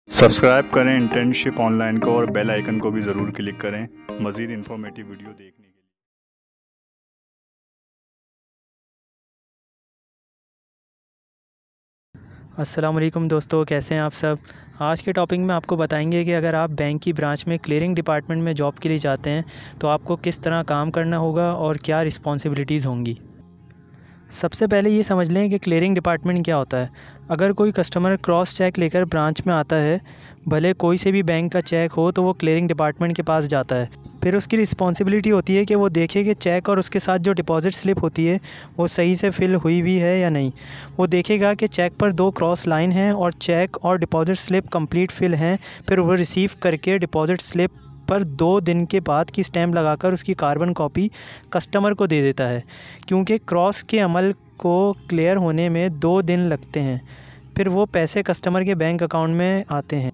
Subscribe करें internship online को और बेल आइकन को भी ज़रूर क्लिक करें मज़ीद इन्फॉर्मेटिव वीडियो देखने के लिए। अस्सलाम वालेकुम दोस्तों, कैसे हैं आप सब। आज के टॉपिक में आपको बताएंगे कि अगर आप बैंक की ब्रांच में क्लियरिंग डिपार्टमेंट में जॉब के लिए जाते हैं तो आपको किस तरह काम करना होगा और क्या रिस्पॉन्सिबिलिटीज़ होंगी। सबसे पहले ये समझ लें कि क्लियरिंग डिपार्टमेंट क्या होता है। अगर कोई कस्टमर क्रॉस चेक लेकर ब्रांच में आता है, भले कोई से भी बैंक का चेक हो, तो वो क्लियरिंग डिपार्टमेंट के पास जाता है। फिर उसकी रिस्पॉन्सिबिलिटी होती है कि वो देखे कि चेक और उसके साथ जो डिपॉज़िट स्लिप होती है वो सही से फिल हुई भी है या नहीं। वो देखेगा कि चेक पर 2 क्रॉस लाइन हैं और चेक और डिपॉज़िट स्लिप कंप्लीट फिल हैं। फिर वो रिसीव करके डिपॉज़िट स्लिप पर 2 दिन के बाद की स्टैम्प लगाकर उसकी कार्बन कॉपी कस्टमर को दे देता है, क्योंकि क्रॉस के अमल को क्लियर होने में 2 दिन लगते हैं। फिर वो पैसे कस्टमर के बैंक अकाउंट में आते हैं।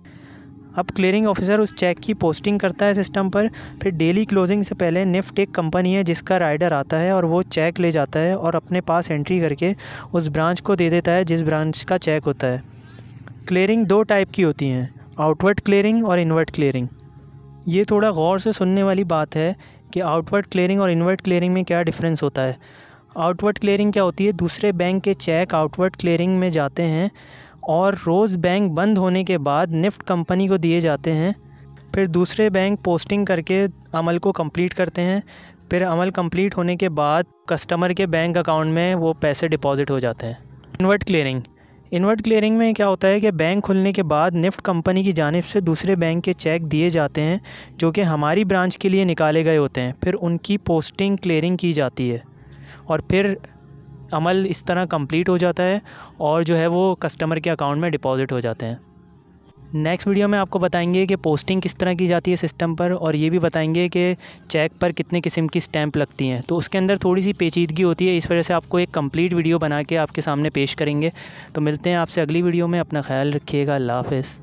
अब क्लियरिंग ऑफिसर उस चेक की पोस्टिंग करता है सिस्टम पर। फिर डेली क्लोजिंग से पहले निफ्ट एक कंपनी है जिसका राइडर आता है और वो चेक ले जाता है और अपने पास एंट्री करके उस ब्रांच को दे देता है जिस ब्रांच का चेक होता है। क्लियरिंग 2 टाइप की होती हैं, आउटवर्ड क्लियरिंग और इनवर्ड क्लियरिंग। ये थोड़ा गौर से सुनने वाली बात है कि आउटवर्ड क्लियरिंग और इनवर्ड क्लियरिंग में क्या डिफरेंस होता है। आउटवर्ड क्लियरिंग क्या होती है, दूसरे बैंक के चेक आउटवर्ड क्लियरिंग में जाते हैं और रोज़ बैंक बंद होने के बाद निफ्ट कंपनी को दिए जाते हैं। फिर दूसरे बैंक पोस्टिंग करके अमल को कंप्लीट करते हैं। फिर अमल कंप्लीट होने के बाद कस्टमर के बैंक अकाउंट में वो पैसे डिपॉजिट हो जाते हैं। इनवर्ड क्लियरिंग में क्या होता है कि बैंक खुलने के बाद निफ्ट कंपनी की जानिब से दूसरे बैंक के चेक दिए जाते हैं जो कि हमारी ब्रांच के लिए निकाले गए होते हैं। फिर उनकी पोस्टिंग क्लियरिंग की जाती है और फिर अमल इस तरह कंप्लीट हो जाता है और जो है वो कस्टमर के अकाउंट में डिपॉजिट हो जाते हैं। नेक्स्ट वीडियो में आपको बताएंगे कि पोस्टिंग किस तरह की जाती है सिस्टम पर, और ये भी बताएंगे कि चेक पर कितने किस्म की स्टैंप लगती हैं। तो उसके अंदर थोड़ी सी पेचीदगी होती है, इस वजह से आपको एक कंप्लीट वीडियो बना के आपके सामने पेश करेंगे। तो मिलते हैं आपसे अगली वीडियो में। अपना ख्याल रखिएगा। अल्लाह हाफ़िज़।